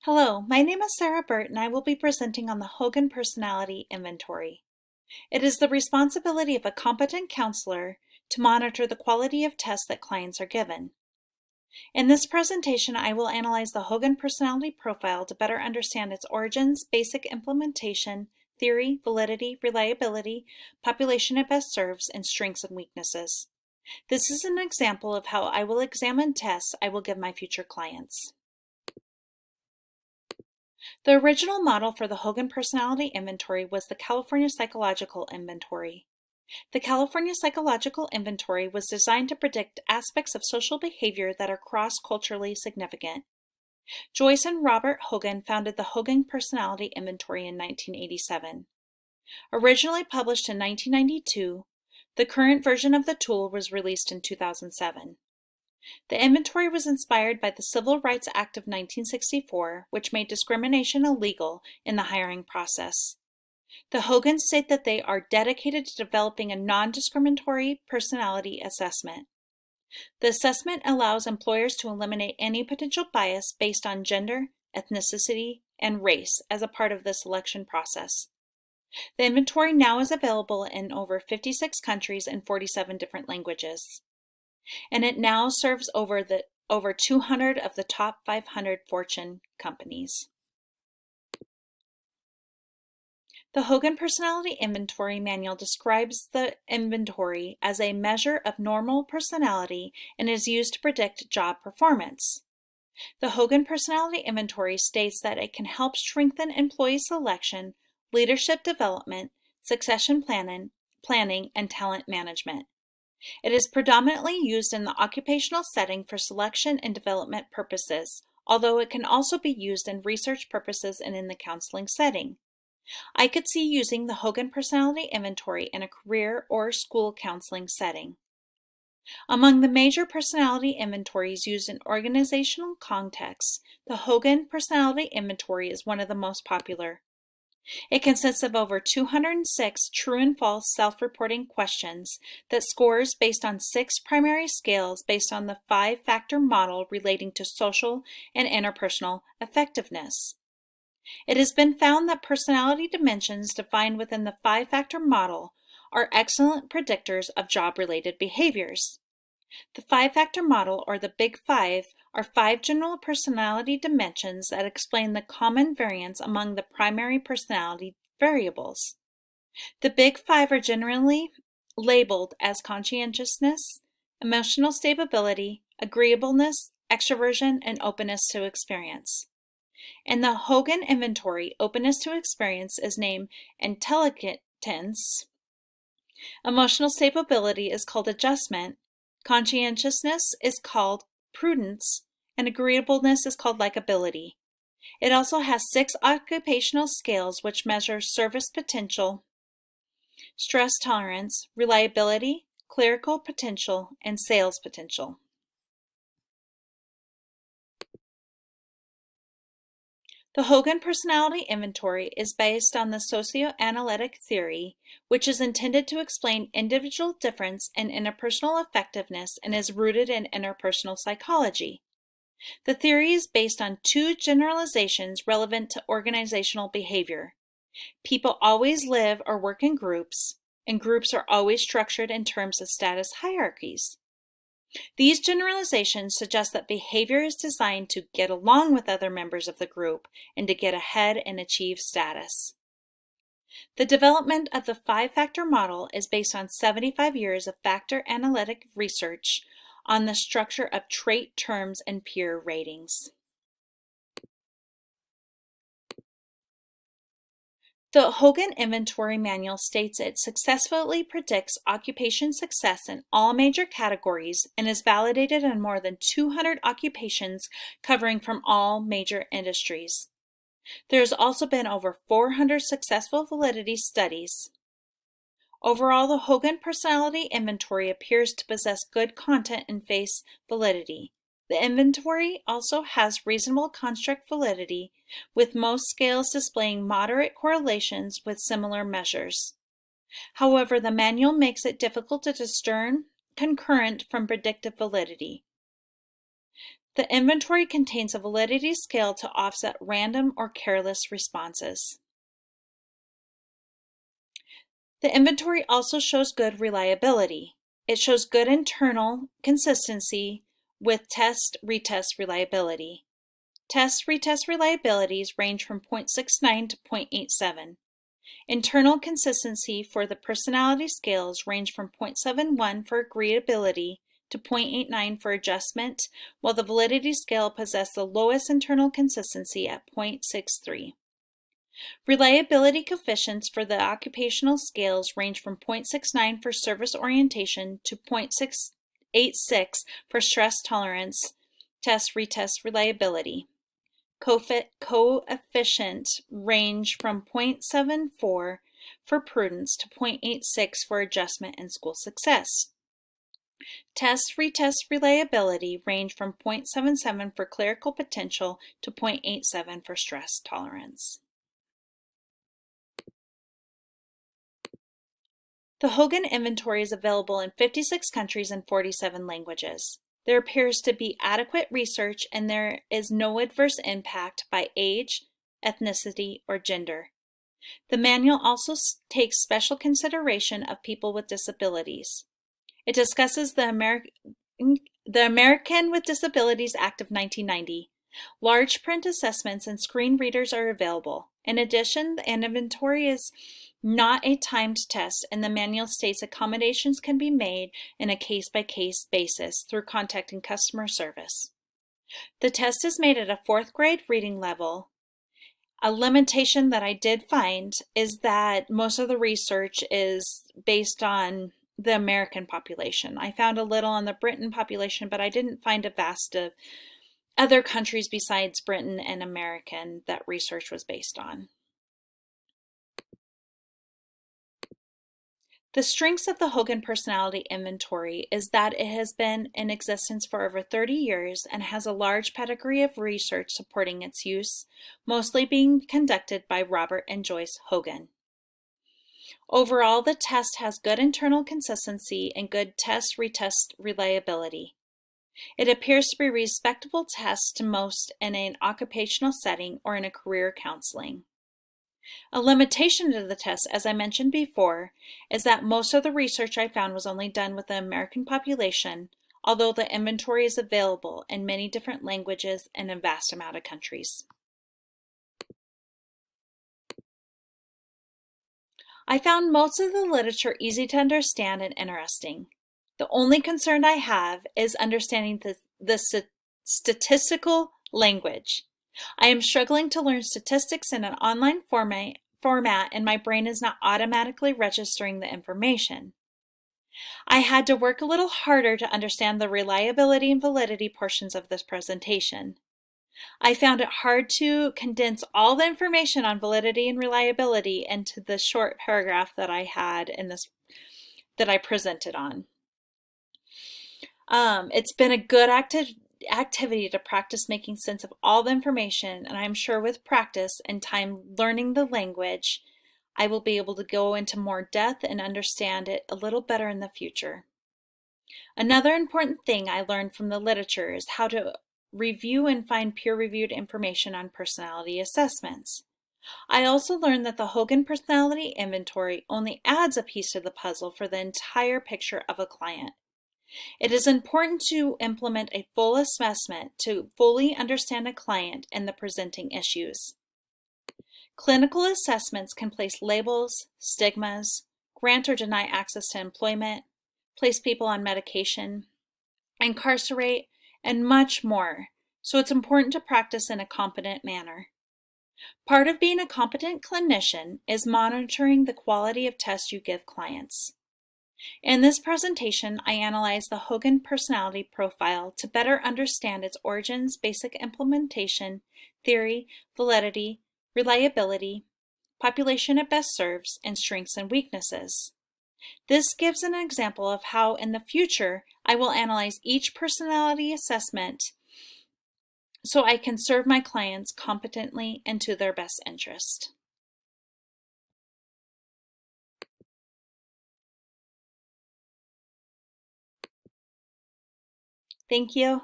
Hello, my name is Sarah Burt and I will be presenting on the Hogan Personality Inventory. It is the responsibility of a competent counselor to monitor the quality of tests that clients are given. In this presentation, I will analyze the Hogan Personality Profile to better understand its origins, basic implementation, theory, validity, reliability, population it best serves, and strengths and weaknesses. This is an example of how I will examine tests I will give my future clients. The original model for the Hogan Personality Inventory was the California Psychological Inventory. The California Psychological Inventory was designed to predict aspects of social behavior that are cross-culturally significant. Joyce and Robert Hogan founded the Hogan Personality Inventory in 1987. Originally published in 1992, the current version of the tool was released in 2007. The inventory was inspired by the Civil Rights Act of 1964, which made discrimination illegal in the hiring process. The Hogans state that they are dedicated to developing a non-discriminatory personality assessment. The assessment allows employers to eliminate any potential bias based on gender, ethnicity, and race as a part of the selection process. The inventory now is available in over 56 countries and 47 different languages. And it now serves over 200 of the top 500 Fortune companies. The Hogan Personality Inventory Manual describes the inventory as a measure of normal personality and is used to predict job performance. The Hogan Personality Inventory states that it can help strengthen employee selection, leadership development, succession planning, and talent management. It is predominantly used in the occupational setting for selection and development purposes, although it can also be used in research purposes and in the counseling setting. I could see using the Hogan Personality Inventory in a career or school counseling setting. Among the major personality inventories used in organizational contexts, the Hogan Personality Inventory is one of the most popular. It consists of over 206 true and false self-reporting questions that scores based on 6 primary scales based on the 5-factor model relating to social and interpersonal effectiveness. It has been found that personality dimensions defined within the 5-factor model are excellent predictors of job-related behaviors. The 5-factor model, or the Big Five, are 5 general personality dimensions that explain the common variance among the primary personality variables. The Big Five are generally labeled as conscientiousness, emotional stability, agreeableness, extroversion, and openness to experience. In the Hogan Inventory, openness to experience is named intelligence, emotional stability is called adjustment, conscientiousness is called prudence, and agreeableness is called likability. It also has 6 occupational scales which measure service potential, stress tolerance, reliability, clerical potential, and sales potential. The Hogan Personality Inventory is based on the socioanalytic theory, which is intended to explain individual difference in interpersonal effectiveness and is rooted in interpersonal psychology. The theory is based on 2 generalizations relevant to organizational behavior. People always live or work in groups, and groups are always structured in terms of status hierarchies. These generalizations suggest that behavior is designed to get along with other members of the group and to get ahead and achieve status. The development of the 5-factor model is based on 75 years of factor analytic research on the structure of trait terms and peer ratings. The Hogan Inventory Manual states it successfully predicts occupation success in all major categories and is validated in more than 200 occupations covering from all major industries. There has also been over 400 successful validity studies. Overall, the Hogan Personality Inventory appears to possess good content and face validity. The inventory also has reasonable construct validity, with most scales displaying moderate correlations with similar measures. However, the manual makes it difficult to discern concurrent from predictive validity. The inventory contains a validity scale to offset random or careless responses. The inventory also shows good reliability. It shows good internal consistency with test-retest reliability. Test-retest reliabilities range from 0.69 to 0.87. Internal consistency for the personality scales range from 0.71 for agreeability to 0.89 for adjustment, while the validity scale possessed the lowest internal consistency at 0.63. Reliability coefficients for the occupational scales range from 0.69 for service orientation to 0.686 for stress tolerance, test-retest reliability. Coefficient range from 0.74 for prudence to 0.86 for adjustment and school success. Test-retest reliability range from 0.77 for clerical potential to 0.87 for stress tolerance. The Hogan Inventory is available in 56 countries and 47 languages. There appears to be adequate research and there is no adverse impact by age, ethnicity, or gender. The manual also takes special consideration of people with disabilities. It discusses the American with Disabilities Act of 1990. Large print assessments and screen readers are available. In addition, an inventory is not a timed test, and the manual states accommodations can be made in a case-by-case basis through contacting customer service. The test is made at a 4th grade reading level. A limitation that I did find is that most of the research is based on the American population. I found a little on the Britain population, but I didn't find a vast of other countries besides Britain and American that research was based on. The strengths of the Hogan Personality Inventory is that it has been in existence for over 30 years and has a large pedigree of research supporting its use, mostly being conducted by Robert and Joyce Hogan. Overall, the test has good internal consistency and good test-retest reliability. It appears to be a respectable test to most in an occupational setting or in a career counseling. A limitation to the test, as I mentioned before, is that most of the research I found was only done with the American population, although the inventory is available in many different languages and a vast amount of countries. I found most of the literature easy to understand and interesting. The only concern I have is understanding the statistical language. I am struggling to learn statistics in an online format and my brain is not automatically registering the information. I had to work a little harder to understand the reliability and validity portions of this presentation. I found it hard to condense all the information on validity and reliability into the short paragraph that I had in this that I presented on. It's been a good activity to practice making sense of all the information, and I'm sure with practice and time learning the language, I will be able to go into more depth and understand it a little better in the future. Another important thing I learned from the literature is how to review and find peer-reviewed information on personality assessments. I also learned that the Hogan Personality Inventory only adds a piece to the puzzle for the entire picture of a client. It is important to implement a full assessment to fully understand a client and the presenting issues. Clinical assessments can place labels, stigmas, grant or deny access to employment, place people on medication, incarcerate, and much more, so it's important to practice in a competent manner. Part of being a competent clinician is monitoring the quality of tests you give clients. In this presentation, I analyzed the Hogan Personality Profile to better understand its origins, basic implementation, theory, validity, reliability, population it best serves, and strengths and weaknesses. This gives an example of how in the future I will analyze each personality assessment so I can serve my clients competently and to their best interest. Thank you.